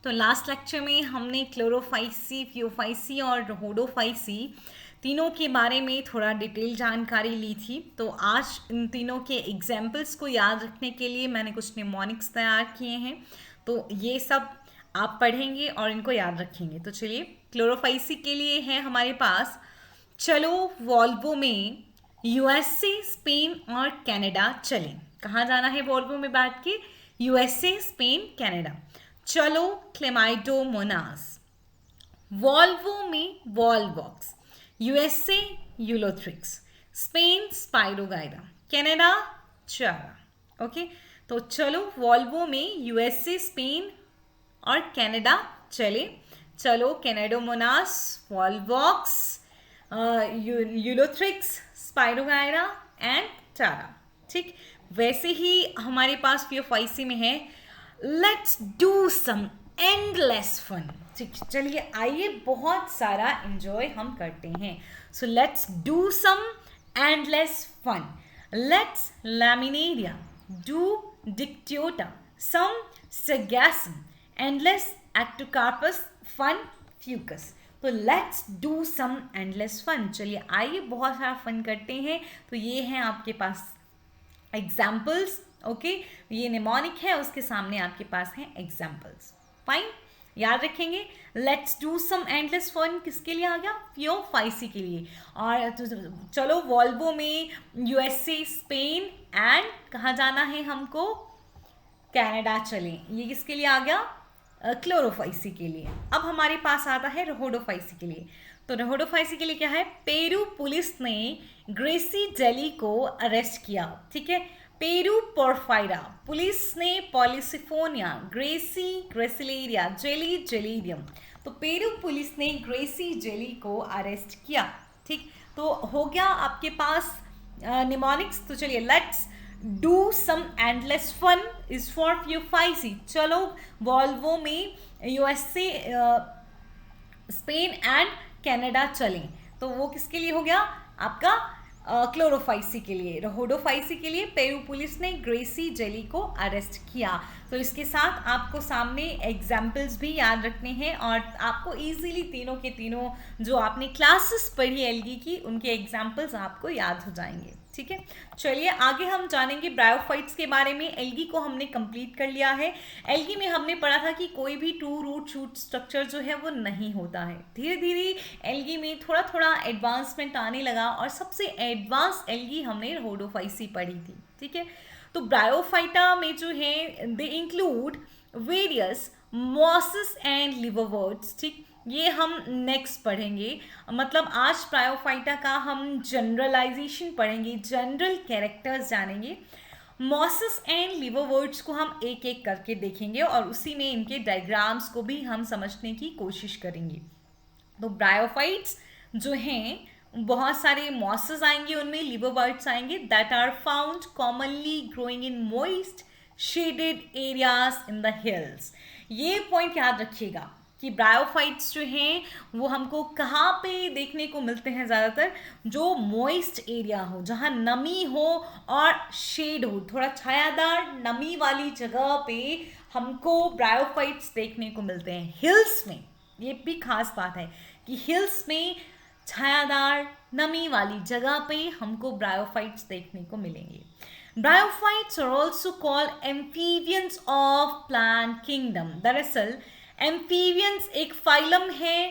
तो last lecture में हमने क्लोरोफाइसी, फियोफाइसी और रहोडोफाइसी तीनों के बारे में थोड़ा डिटेल जानकारी ली थी। तो आज इन तीनों के एग्जाम्पल्स को याद रखने के लिए मैंने कुछ निमोनिक्स तैयार किए हैं। तो ये सब आप पढ़ेंगे और इनको याद रखेंगे। तो चलिए, क्लोरोफाइसी के लिए है हमारे पास, चलो वॉल्वो में यूएसए, स्पेन और कनाडा चलें। कहाँ जाना है वॉल्वो में बैठ के? USA, Spain, Canada. चलो क्लेमाइडोमोनास, वॉल्वो में Volvox, USA Ulothrix, Spain spirogyra, Canada चारा। ओके, तो चलो वॉल्वो में यूएसए, स्पेन और कनाडा चले। चलो कैनाडोमोनास, volvox, ulothrix, spirogyra and chara. ठीक, वैसे ही हमारे पास फियोफाइसी में है let's do some endless fun. ठीक, चलिए आइए बहुत सारा एंजॉय हम करते हैं। So let's do some endless fun. Let's laminaria do dictyota some sargassum endless ectocarpus fun fucus. तो let's do some endless fun. चलिए आइए बहुत सारा फन करते हैं। तो ये हैं आपके पास एग्जाम्पल्स। ओके, ये निमोनिक है, उसके सामने आपके पास हैं एग्जाम्पल्स। फाइन, याद रखेंगे। Let's do some endless fun किसके लिए आ गया? फियोफाइसी के लिए। और चलो वॉल्वो में यूएसए, स्पेन एंड कहाँ जाना है हमको? कनाडा चलें। ये किसके लिए आ गया? क्लोरोफाइसी के लिए। अब हमारे पास आता है रहोडोफाइसी के लिए। तो रहोडोफाइसी के लिए क्या है? पेरू पुलिस ने ग्रेसी जेली को अरेस्ट किया। ठीक है, पेरू पोर्फाइरा, पुलिस ने polysiphonia, Gracy gracilaria, jelly Gelidium. तो पेरू पुलिस ने ग्रेसी जेली को अरेस्ट किया। ठीक, तो हो गया आपके पास निमोनिक्स। तो चलिए, let's do some endless fun is for Phaeophyceae. चलो वॉल्वो में यूएसए, स्पेन एंड कनाडा चलें। तो वो किसके लिए हो गया? आपका क्लोरोफाइसी के लिए। रहोडोफाइसी के लिए पेरू पुलिस ने ग्रेसी जेली को अरेस्ट किया। तो इसके साथ आपको सामने एग्जाम्पल्स भी याद रखने हैं और आपको इजीली तीनों के तीनों जो आपने क्लासेस पढ़ी एल्गी की, उनके एग्जाम्पल्स आपको याद हो जाएंगे। ठीक है, चलिए आगे हम जानेंगे ब्रायोफाइट्स के बारे में। एल्गी को हमने कंप्लीट कर लिया है। एल्गी में हमने पढ़ा था कि कोई भी टू रूट शूट स्ट्रक्चर जो है वो नहीं होता है। धीरे धीरे एल्गी में थोड़ा थोड़ा एडवांसमेंट आने लगा और सबसे एडवांस एल्गी हमने रहोडोफाइसी पढ़ी थी। ठीक है, तो ब्रायोफाइटा में जो है they include various mosses and liverworts. ठीक, ये हम नेक्स्ट पढ़ेंगे। मतलब आज ब्रायोफाइटा का हम जनरलाइजेशन पढ़ेंगे, जनरल कैरेक्टर्स जानेंगे। मॉसेस एंड लिवरवर्ट्स को हम एक एक करके देखेंगे और उसी में इनके डायग्राम्स को भी हम समझने की कोशिश करेंगे। तो ब्रायोफाइट्स जो हैं, बहुत सारे मॉसेस आएंगे, उनमें लिवरवर्ट्स आएंगे that are found commonly growing in moist shaded areas in the hills. ये पॉइंट याद रखिएगा कि ब्रायोफाइट्स जो हैं वो हमको कहाँ पे देखने को मिलते हैं? ज़्यादातर जो मॉइस्ट एरिया हो, जहाँ नमी हो और शेड हो, थोड़ा छायादार नमी वाली जगह पे हमको ब्रायोफाइट्स देखने को मिलते हैं। हिल्स में, ये भी खास बात है कि हिल्स में छायादार नमी वाली जगह पे हमको ब्रायोफाइट्स देखने को मिलेंगे। Bryophytes are also called amphibians of plant kingdom. दरअसल एम्फीबियंस एक फाइलम है,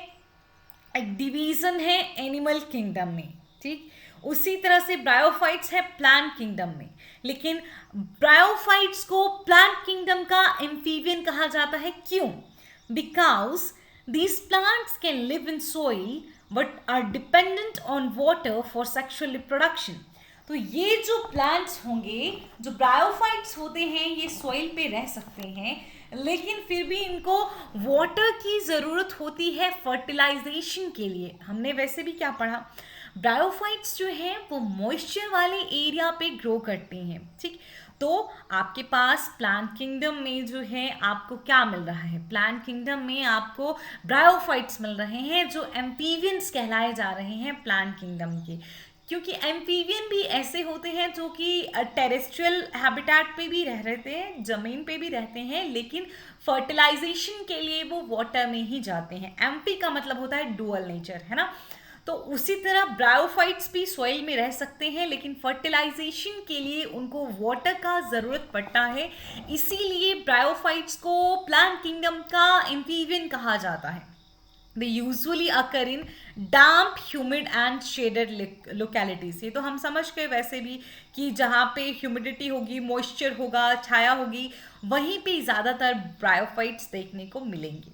एक डिवीजन है एनिमल किंगडम में। ठीक, उसी तरह से ब्रायोफाइट्स है प्लांट किंगडम में। लेकिन ब्रायोफाइट्स को प्लांट किंगडम का एम्फीबियन कहा जाता है। क्यों? Because these plants can live in soil but are dependent on water for sexual reproduction. तो ये जो प्लांट्स होंगे, जो ब्रायोफाइट्स होते हैं, ये सॉइल पे रह सकते हैं, लेकिन फिर भी इनको वाटर की ज़रूरत होती है फर्टिलाइजेशन के लिए। हमने वैसे भी क्या पढ़ा? ब्रायोफाइट्स जो हैं वो मॉइस्चर वाले एरिया पे ग्रो करते हैं। ठीक, तो आपके पास प्लांट किंगडम में जो है आपको क्या मिल रहा है? प्लांट किंगडम में आपको ब्रायोफाइट्स मिल रहे हैं जो एम्फीबियंस कहलाए जा रहे हैं प्लांट किंगडम के। क्योंकि एम्फीबियन भी ऐसे होते हैं जो कि टेरेस्ट्रियल हैबिटेट पे भी रहते हैं, जमीन पे भी रहते हैं, लेकिन फर्टिलाइजेशन के लिए वो वाटर में ही जाते हैं। एम्फी का मतलब होता है डुअल नेचर, है ना। तो उसी तरह ब्रायोफाइट्स भी सॉइल में रह सकते हैं, लेकिन फर्टिलाइजेशन के लिए उनको वाटर का ज़रूरत पड़ता है, इसीलिए ब्रायोफाइट्स को प्लांट किंगडम का एम्फीबियन कहा जाता है। They usually occur in damp, humid and shaded localities। ये तो हम समझ गए वैसे भी कि जहाँ पे ह्यूमिडिटी होगी, मॉइस्चर होगा, छाया होगी, वहीं पे ज़्यादातर ब्रायोफाइट्स देखने को मिलेंगे।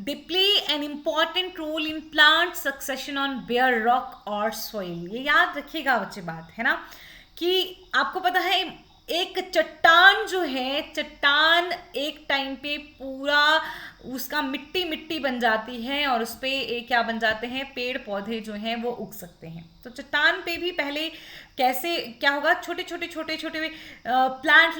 They play an important role in plant succession on bare rock or soil। ये याद रखिएगा बच्चे बात, है ना, कि आपको पता है एक चट्टान जो है, चट्टान एक टाइम पे पूरा उसका मिट्टी मिट्टी बन जाती है और उस पर क्या बन जाते हैं, पेड़ पौधे जो हैं वो उग सकते हैं। तो चट्टान पे भी पहले कैसे क्या होगा, छोटे छोटे छोटे छोटे plant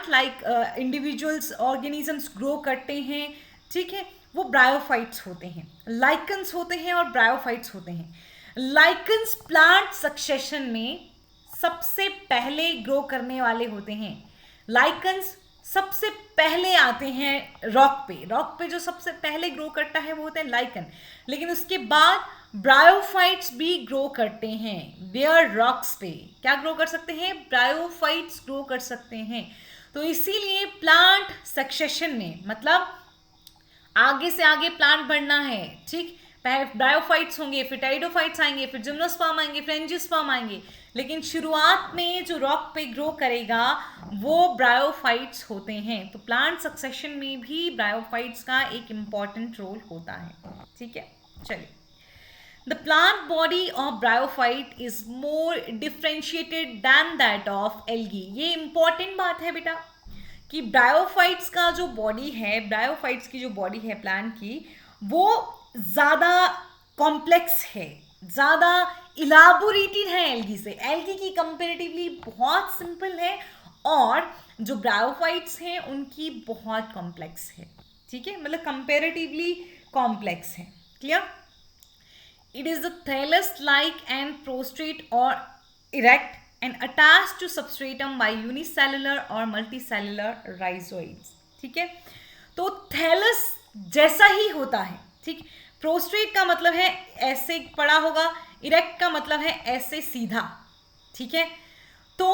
like individuals organisms grow करते हैं, ठीक है, वो ब्रायोफाइट्स होते हैं। लाइकन्स होते हैं और ब्रायोफाइट्स होते हैं। लाइकन्स प्लांट सक्सेशन में सबसे पहले ग्रो करने वाले होते हैं। लाइकन्स सबसे पहले आते हैं रॉक पे जो सबसे पहले ग्रो करता है वो होते हैं लाइकन, लेकिन उसके बाद ब्रायोफाइट्स भी ग्रो करते हैं बेयर रॉक्स पे। क्या ग्रो कर सकते हैं, ब्रायोफाइट्स ग्रो कर सकते हैं। तो इसीलिए प्लांट सक्सेशन में, मतलब आगे से आगे प्लांट बढ़ना है, ठीक, पहले ब्रायोफाइट्स होंगे, फिर टाइडोफाइट्स आएंगे, फिर जिम्नोस्पर्म आएंगे, फिर एंजियोस्पर्म आएंगे, लेकिन शुरुआत में जो रॉक पे ग्रो करेगा वो ब्रायोफाइट्स होते हैं। तो प्लांट सक्सेशन में भी ब्रायोफाइट्स का एक इम्पॉर्टेंट रोल होता है, ठीक है। चलिए, the plant body of bryophyte is more differentiated than that of algae. ये इंपॉर्टेंट बात है बेटा कि ब्रायोफाइट्स का जो बॉडी है, ब्रायोफाइट्स की जो बॉडी है प्लांट की, वो ज़्यादा कॉम्प्लेक्स है, ज़्यादा इलाबोरेटेड है एल्गी से। एल्गी की कंपेरेटिवली बहुत सिंपल है और जो ब्रायोफाइट्स हैं उनकी बहुत कॉम्प्लेक्स है, ठीक है, मतलब कंपेरेटिवली कॉम्प्लेक्स है। Clear? It is the thallus like and prostrate और erect and attached to substratum by unicellular or multicellular rhizoids। ठीक है, तो थैलस जैसा ही होता है, ठीक। प्रोस्ट्रेट का मतलब है ऐसे पड़ा होगा, इरेक्ट का मतलब है ऐसे सीधा, ठीक है। तो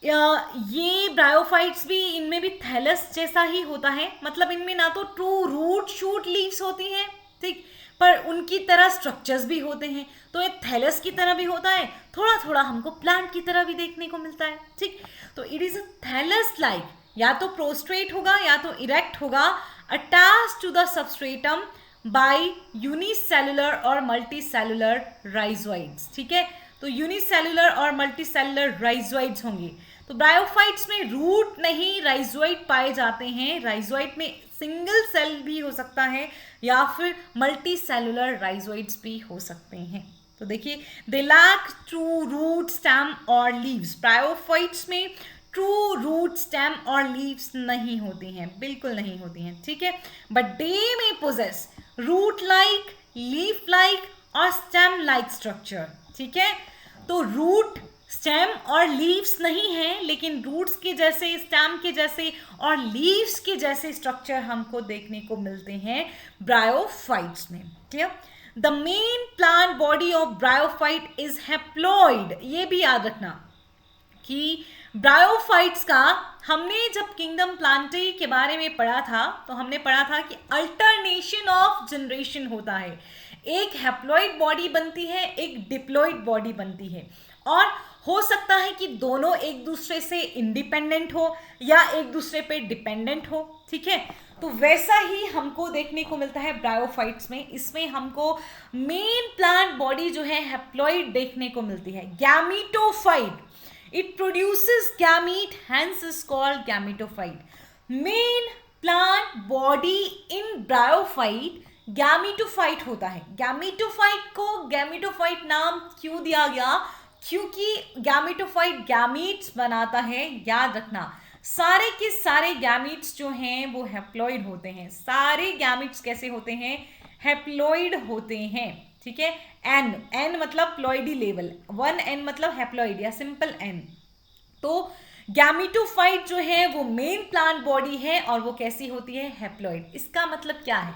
ये ब्रायोफाइट्स भी, इनमें भी थैलस जैसा ही होता है, मतलब इनमें ना तो ट्रू रूट शूट लीव्स होती हैं, ठीक, पर उनकी तरह स्ट्रक्चर्स भी होते हैं। तो ये थैलस की तरह भी होता है, थोड़ा थोड़ा हमको प्लांट की तरह भी देखने को मिलता है, ठीक। तो it is a thallus like, या तो प्रोस्ट्रेट होगा या तो इरेक्ट होगा, attached to the substratum by unicellular और मल्टीसेलुलर राइजोइड्स, ठीक है। तो यूनिसेलुलर और मल्टीसेलुलर राइजोइड्स होंगे। तो ब्रायोफाइट्स में रूट नहीं राइजोइड पाए जाते हैं। राइजोइड में सिंगल सेल भी हो सकता है या फिर मल्टी सेलुलर राइजोइड्स भी हो सकते हैं। तो देखिए, they lack true root stem और लीव्स। ब्रायोफाइट्स में ट्रू रूट स्टेम और लीव्स नहीं होती हैं, बिल्कुल नहीं होती हैं, ठीक है। But they may possess root like, leaf like और स्टेम लाइक स्ट्रक्चर, ठीक है। तो रूट, स्टेम और लीव्स नहीं है, लेकिन रूट्स के जैसे, स्टेम के जैसे और लीव्स के जैसे स्ट्रक्चर हमको देखने को मिलते हैं ब्रायोफाइट्स में। Clear? The main plant body of bryophyte is haploid. ये भी याद रखना कि ब्रायोफाइट्स का, हमने जब किंगडम प्लांटेई के बारे में पढ़ा था तो हमने पढ़ा था कि अल्टरनेशन ऑफ जनरेशन होता है। एक हैप्लॉइड बॉडी बनती है, एक डिप्लॉइड बॉडी बनती है, और हो सकता है कि दोनों एक दूसरे से इंडिपेंडेंट हो या एक दूसरे पे डिपेंडेंट हो, ठीक है। तो वैसा ही हमको देखने को मिलता है ब्रायोफाइट्स में। इसमें हमको मेन प्लांट बॉडी जो है हैप्लॉइड देखने को मिलती है। Gametophyte, it produces gamete, hence is called gametophyte. Main plant body in bryophyte gametophyte होता है। गैमीटोफाइट को गैमीटोफाइट नाम क्यों दिया गया? क्योंकि गैमीटोफाइट गैमीट्स बनाता है। याद रखना, सारे के सारे गैमीट्स जो हैं वो हैप्लॉइड होते हैं। सारे गैमीट्स कैसे होते हैं? हैप्लॉइड होते हैं, ठीक है। एन, एन मतलब प्लॉइडी लेवल, 1n मतलब हैप्लॉइड या सिंपल एन। तो गैमेटोफाइट जो है वो मेन प्लांट बॉडी है और वो कैसी होती है, हैप्लॉइड। इसका मतलब क्या है,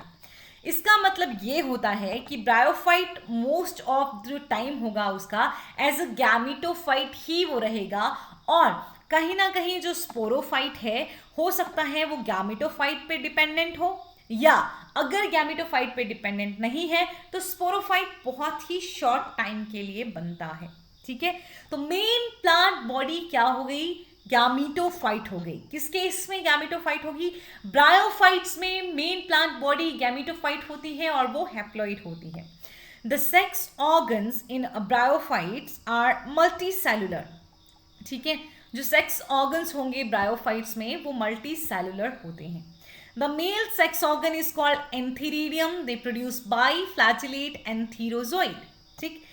इसका मतलब ये होता है कि ब्रायोफाइट मोस्ट ऑफ जो टाइम होगा उसका एज अ गैमेटोफाइट ही वो रहेगा, और कहीं ना कहीं जो स्पोरोफाइट है हो सकता है वो गैमेटोफाइट पे डिपेंडेंट हो, या अगर गैमेटोफाइट पे डिपेंडेंट नहीं है तो स्पोरोफाइट बहुत ही शॉर्ट टाइम के लिए बनता है। ठीक है, तो मेन प्लांट बॉडी क्या हो गई, गैमेटोफाइट हो गई। किस केस में गैमेटोफाइट होगी, ब्रायोफाइट्स में मेन प्लांट बॉडी गैमेटोफाइट होती है और वो हैप्लॉइड होती है। The sex organs in bryophytes are multicellular. ठीक है, जो सेक्स ऑर्गन्स होंगे ब्रायोफाइट्स में वो मल्टी सेलुलर होते हैं। The male sex organ is called antheridium, they produce biflagellate antherozoid. ठीक,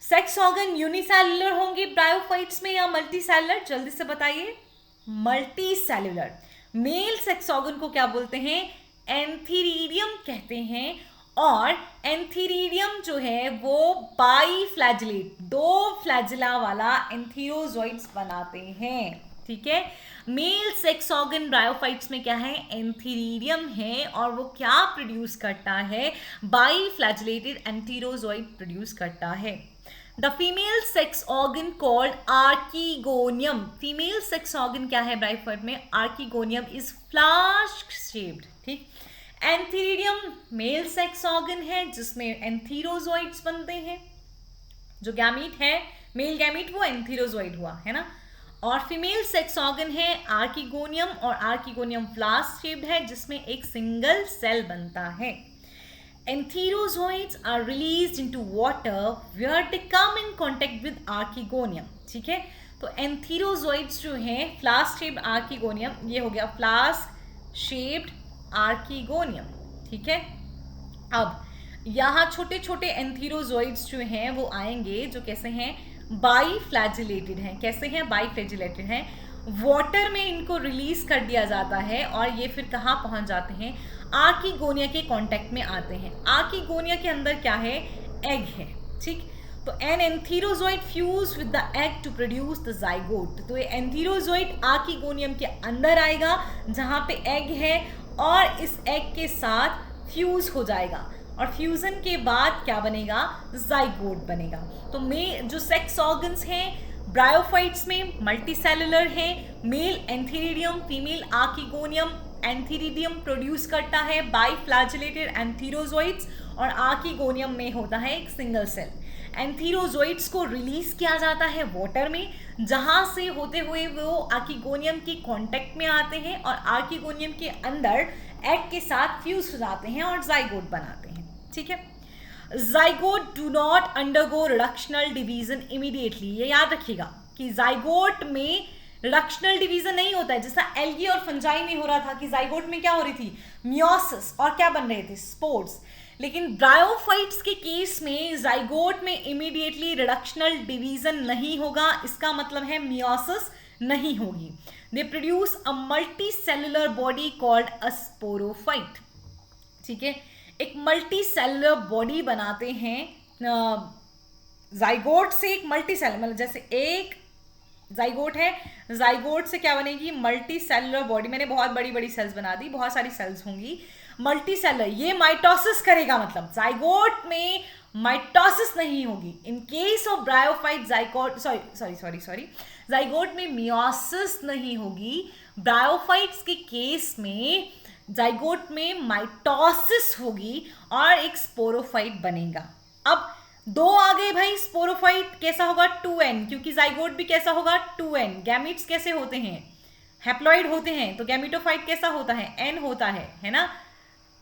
सेक्स ऑर्गन यूनिसेलुलर होंगे ब्रायोफाइट्स में या मल्टी सेलुलर, जल्दी से बताइए, multi cellular. Male sex organ को क्या बोलते हैं, एंथीरिडियम कहते हैं, और एंथीरिडियम जो है वो बाइफ्लैजिलेट, 2 फ्लैजिला वाला एंथीरोजोइड्स बनाते हैं। ठीक है, मेल सेक्स ऑर्गन ब्रायोफाइट्स में क्या है, एंथीरिडियम है, और वो क्या प्रोड्यूस करता है, बाइफ्लैजिलेटेड एंथीरोजोइड प्रोड्यूस करता है। The female sex organ called archegonium, female sex organ क्या है ब्रायोफाइट में, आर्कीगोनियम इज फ्लास्क शेप्ड। ठीक, एंथीरिडियम मेल सेक्स ऑर्गन है जिसमें एंथीरोजोइड्स बनते हैं, जो गैमीट है मेल गैमीट वो एंथीरोजोइड हुआ है ना, और फीमेल सेक्स ऑर्गन है आर्कीगोनियम, और आर्कीगोनियम फ्लास्क शेप्ड है जिसमें एक सिंगल सेल बनता है। Entherozoids are released into water where they come in contact with archegonium। ठीक है, तो एंथीरोजोइड्स जो हैं फ्लास्क शेप्ड आर्कीगोनियम, ये हो गया फ्लास्क शेप्ड आर्कीगोनियम। ठीक है, अब यहाँ छोटे छोटे एंथीरोजोइड्स जो हैं वो आएंगे जो कैसे हैं, बाइफ्लैजिलेटेड हैं। कैसे हैं, बाइफ्लैजिलेटेड हैं, वाटर में इनको रिलीज कर दिया जाता है और ये फिर कहाँ पहुँच जाते हैं, आर्कीगोनिया के कांटेक्ट में आते हैं। आर्कीगोनिया के अंदर क्या है, एग है। ठीक, तो an antherozoid fuse with the egg to produce the zygote. तो ये एंथीरोजोइड आर्कीगोनियम के अंदर आएगा जहाँ पे एग है, और इस एग के साथ फ्यूज हो जाएगा, और फ्यूजन के बाद क्या बनेगा, जाइगोट बनेगा। तो में जो सेक्स ऑर्गन्स हैं ब्रायोफाइट्स में मल्टीसेलुलर है, mail antheridium, female archegonium. Antheridium produce करता है बाइफ्लैजिलेटेड एंथीरोजोइड्स, और आर्कीगोनियम में होता है एक सिंगल सेल। एंथीरोजोइड्स को रिलीज किया जाता है वाटर में, जहां से होते हुए वो आर्कीगोनियम के कांटेक्ट में आते हैं और आर्कीगोनियम के अंदर एग के साथ फ्यूज हो जाते हैं और जाइगोट बनाते हैं। ठीक है, zygote do not undergo reductional division immediately. ये याद रखिएगा कि जाइगोट में रिडक्शनल डिवीजन नहीं होता है, जैसा एल्गी और फंजाई में हो रहा था कि जाइगोट में क्या हो रही थी, मियोसिस, और क्या बन रहे थे, स्पोर्स। लेकिन ब्रायोफाइट्स के केस में जाइगोट में इमीडिएटली रिडक्शनल डिवीजन नहीं होगा, इसका मतलब है मियोसिस नहीं होगी। They produce a multi cellular body called a sporophyte. ठीक है, एक मल्टी सेलुलर बॉडी बनाते हैं जाइगोट से, एक मल्टी सेलुलर, मतलब जैसे एक जाइगोट है, जाइगोट से क्या बनेगी, मल्टी सेलुलर बॉडी। मैंने बहुत बड़ी बड़ी सेल्स बना दी, बहुत सारी सेल्स होंगी, मल्टी सेलुलर। ये माइटोसिस करेगा, मतलब जाइगोट में माइटोसिस नहीं होगी। In case of bryophyte zygote sorry zygote में मियोसिस नहीं होगी। ब्रायोफाइट्स के केस में जाइगोट में माइटोसिस होगी और एक स्पोरोफाइट बनेगा। अब 2 आ गए भाई, स्पोरोफाइट कैसा होगा, 2n, क्योंकि जाइगोट भी कैसा होगा, 2n। गैमीट्स कैसे होते हैं, हैप्लॉइड होते हैं, तो गैमेटोफाइट कैसा होता है, n होता है ना।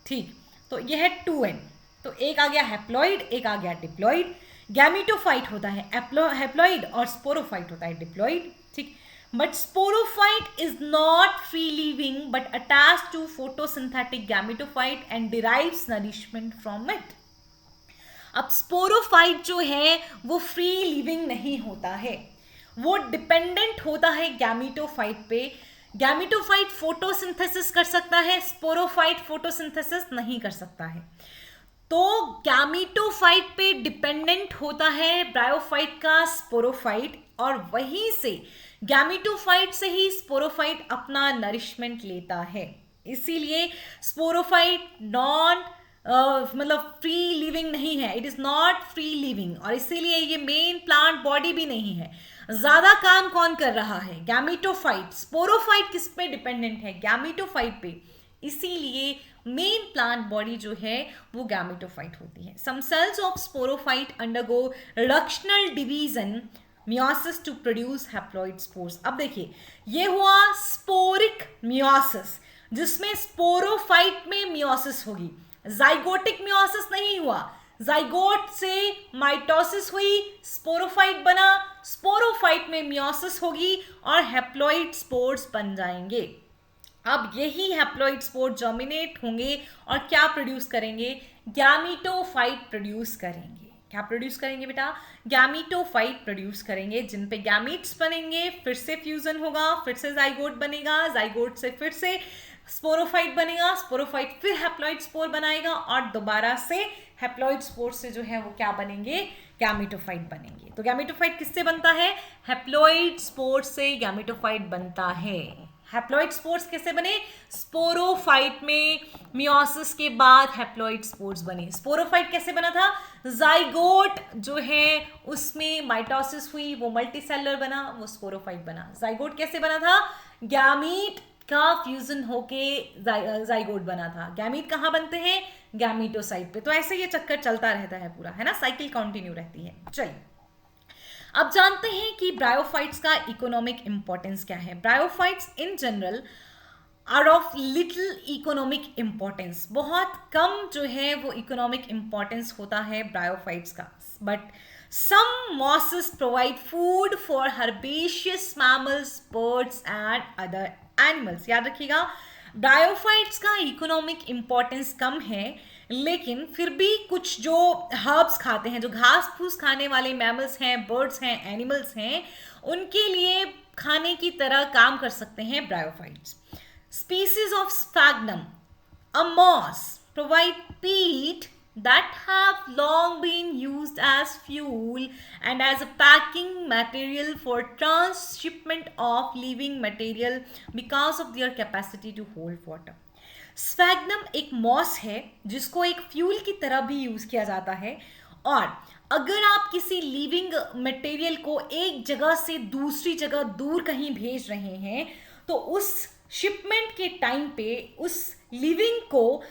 ठीक, तो ये है 2n, तो एक आ गया हैप्लॉइड, एक आ गया डिप्लॉइड। गैमेटोफाइट होता है हैप्लॉइड और स्पोरोफाइट होता है डिप्लॉइड। ठीक, but sporophyte is not free living but attached to photosynthetic gametophyte and derives nourishment from it. अब स्पोरोफाइट जो है वो फ्री लिविंग नहीं होता है, वो डिपेंडेंट होता है गैमेटोफाइट पे। गैमेटोफाइट फोटोसिंथेसिस कर सकता है, स्पोरोफाइट फोटोसिंथेसिस नहीं कर सकता है। तो गैमीटोफाइट पे डिपेंडेंट होता है ब्रायोफाइट का स्पोरोफाइट, और वहीं से गैमीटोफाइट से ही स्पोरोफाइट अपना नरिशमेंट लेता है। इसीलिए स्पोरोफाइट नॉन मतलब फ्री लिविंग नहीं है, it is not free living, और इसीलिए ये मेन प्लांट बॉडी भी नहीं है। ज्यादा काम कौन कर रहा है? गैमीटोफाइट। स्पोरोफाइट किस पे डिपेंडेंट है? गैमीटोफाइट पे। इसीलिए मेन प्लांट बॉडी जो है वो गैमीटोफाइट होती है। Some cells of sporophyte undergo reductional division meiosis to produce haploid spores. अब देखिए, ये हुआ स्पोरिक मियोसिस, जिसमें स्पोरोफाइट में मियोसिस होगी। जाइगोटिक मियोसिस नहीं हुआ, जाइगोट से माइटोसिस हुई, स्पोरोफाइट बना, स्पोरोफाइट में मियोसिस होगी और हैप्लॉइड स्पोर्स बन जाएंगे। अब यही हैप्लॉइड स्पोर जर्मिनेट होंगे और क्या प्रोड्यूस करेंगे? गैमीटोफाइट प्रोड्यूस करेंगे। क्या प्रोड्यूस करेंगे बेटा? गैमीटोफाइट प्रोड्यूस करेंगे, जिन पे गैमीट्स बनेंगे, फिर से फ्यूजन होगा, फिर से जाइगोट बनेगा, जाइगोट से फिर से स्पोरोफाइट बनेगा, स्पोरोफाइट फिर हैप्लॉइड स्पोर बनाएगा और दोबारा से हैप्लॉइड स्पोर से जो है वो क्या बनेंगे? गैमीटोफाइट बनेंगे। तो गैमीटोफाइट किससे बनता है? हैप्लॉइड स्पोर से गैमीटोफाइट बनता है। हैप्लॉइड स्पोर्स कैसे बने? स्पोरोफाइट में मियोसिस के बाद हैप्लॉइड स्पोर्स बने। स्पोरोफाइट कैसे बना था? जाइगोट जो है उसमें माइटोसिस हुई, वो मल्टीसेलुलर बना, वो स्पोरोफाइट बना। जाइगोट कैसे बना था? गैमीट का फ्यूजन होके जाइगोट बना था। गैमीट कहाँ बनते हैं? गैमीटोसाइट पे। तो ऐसे ये चक्कर चलता रहता है पूरा, है ना, साइकिल कंटिन्यू रहती है। चलिए अब जानते हैं कि ब्रायोफाइट्स का इकोनॉमिक इंपॉर्टेंस क्या है। Bryophytes in general R of little economic importance, बहुत कम जो है वो इकोनॉमिक इंपॉर्टेंस होता है ब्रायोफाइट्स का। But some mosses provide food for herbaceous mammals, birds and other animals। याद रखिएगा, ब्रायोफाइट्स का इकोनॉमिक इंपॉर्टेंस कम है, लेकिन फिर भी कुछ जो हर्ब्स खाते हैं, जो घास फूस खाने वाले मैमल्स हैं, बर्ड्स हैं, एनिमल्स हैं, उनके लिए खाने की तरह काम कर सकते हैं bryophytes. Species of sphagnum, a moss, provide peat that have long been used as fuel and as a packing material for transshipment of living material because of their capacity to hold water। Sphagnum एक moss है जिसको एक fuel की तरह भी use किया जाता है, और अगर आप किसी लिविंग मटेरियल को एक जगह से दूसरी जगह दूर कहीं भेज रहे हैं तो उस शिपमेंट के टाइम पे उस लिविंग को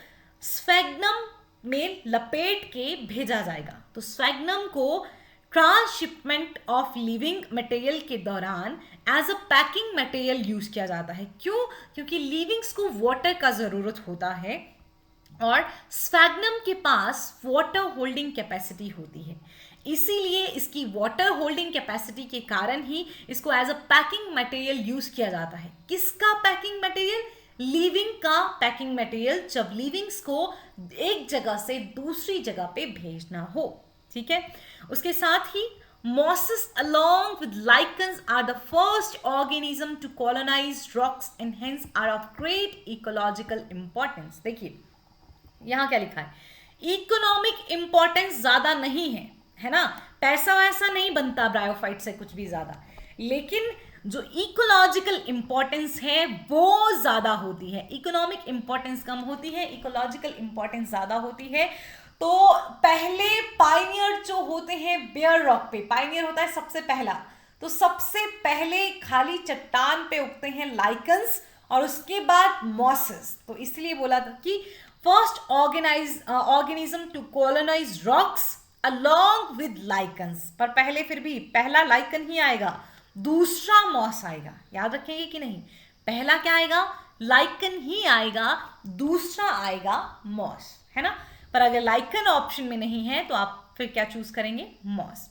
स्फैग्नम में लपेट के भेजा जाएगा। तो स्फैग्नम को ट्रांसशिपमेंट ऑफ लिविंग मटेरियल के दौरान as a packing material use किया जाता है। क्यों? क्योंकि लिविंग्स को वाटर का जरूरत होता है और स्फैग्नम के पास वाटर होल्डिंग कैपेसिटी होती है, इसीलिए इसकी वाटर होल्डिंग कैपेसिटी के कारण ही इसको as a packing material use किया जाता है। किसका पैकिंग मटेरियल? लिविंग का पैकिंग मटेरियल, जब लिविंग्स को एक जगह से दूसरी जगह पे भेजना हो। ठीक है, उसके साथ ही mosses along with lichens are the first organism to colonize rocks and hence are of great ecological importance। देखिए यहां क्या लिखा है, इकोनॉमिक इंपॉर्टेंस ज्यादा नहीं है, है ना, पैसा वैसा नहीं बनता ब्रायोफाइट से कुछ भी ज्यादा, लेकिन जो इकोलॉजिकल इंपॉर्टेंस है वो ज्यादा होती है। इकोनॉमिक इंपॉर्टेंस कम होती है, इकोलॉजिकल इंपॉर्टेंस ज्यादा होती है। तो पहले पाइनियर जो होते हैं बेयर रॉक पे, पाइनियर होता है सबसे पहला, तो सबसे पहले खाली चट्टान पे उगते हैं लाइकन्स और उसके बाद मॉसेस। तो इसलिए बोला था कि first organism to colonise rocks along with lichens, पर पहले फिर भी पहला लाइकन ही आएगा, दूसरा मॉस आएगा। याद रखेंगे कि नहीं, पहला क्या आएगा? लाइकन ही आएगा, दूसरा आएगा मॉस, है ना। पर अगर लाइकन ऑप्शन में नहीं है तो आप फिर क्या चूज करेंगे? Moss.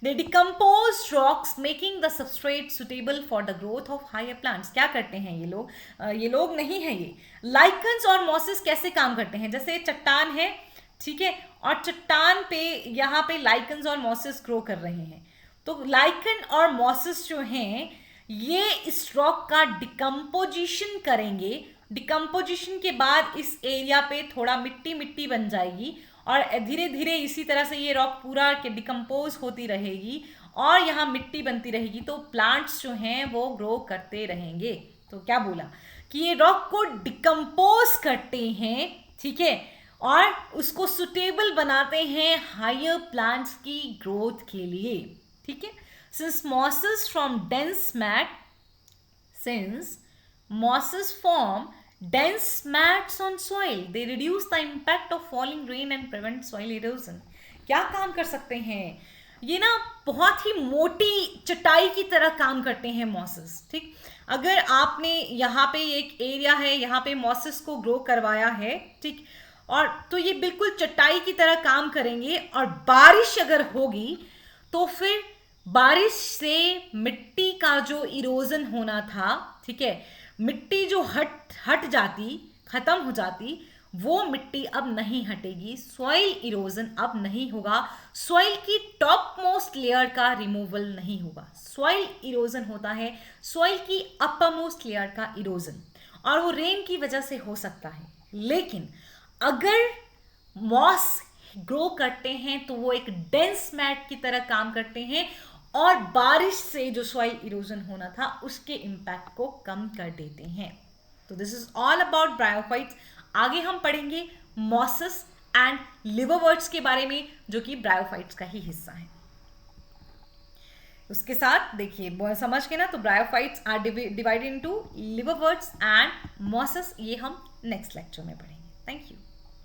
They decompose rocks making the substrate suitable for the growth of higher plants. क्या करते हैं ये लोग नहीं है ये। लाइकन्स और मॉसेस कैसे काम करते हैं? जैसे चट्टान है, ठीक है, और चट्टान पे यहाँ पे लाइकन्स और मॉसेस ग्रो कर रहे हैं, तो लाइकन और मॉसेस जो हैं ये इस रॉक का डिकम्पोजिशन करेंगे। डिकम्पोजिशन के बाद इस एरिया पे थोड़ा मिट्टी मिट्टी बन जाएगी और धीरे धीरे इसी तरह से ये रॉक पूरा डिकम्पोज होती रहेगी और यहाँ मिट्टी बनती रहेगी, तो प्लांट्स जो हैं वो ग्रो करते रहेंगे। तो क्या बोला कि ये रॉक को डिकम्पोज करते हैं, ठीक है, और उसको सुटेबल बनाते हैं हायर प्लांट्स की ग्रोथ के लिए, ठीक है। Since mosses form dense mats on soil, they reduce the impact of falling rain and prevent soil erosion। क्या काम कर सकते हैं ये ना, बहुत ही मोटी चटाई की तरह काम करते हैं मॉसेस, ठीक। अगर आपने यहाँ पे एक एरिया है, यहाँ पे मॉसेस को ग्रो करवाया है, ठीक, और तो ये बिल्कुल चटाई की तरह काम करेंगे, और बारिश अगर होगी तो फिर बारिश से मिट्टी का जो इरोजन होना था, ठीक है, मिट्टी जो हट जाती, खत्म हो जाती, वो मिट्टी अब नहीं हटेगी, सॉइल इरोजन अब नहीं होगा, सॉइल की टॉप मोस्ट लेयर का रिमूवल नहीं होगा। सॉइल इरोजन होता है सॉइल की अपर मोस्ट लेयर का इरोजन, और वो रेन की वजह से हो सकता है। लेकिन अगर मॉस ग्रो करते हैं तो वो एक डेंस मैट की तरह काम करते हैं, और बारिश से जो सॉइल इरोजन होना था उसके इम्पैक्ट को कम कर देते हैं। तो this is all about bryophytes. आगे हम पढ़ेंगे मॉसेस एंड लिवरवर्ट्स के बारे में, जो कि ब्रायोफाइट्स का ही हिस्सा है। उसके साथ देखिए समझ के ना, तो bryophytes are divided into liverworts and mosses, ये हम नेक्स्ट लेक्चर में पढ़ेंगे। Thank you.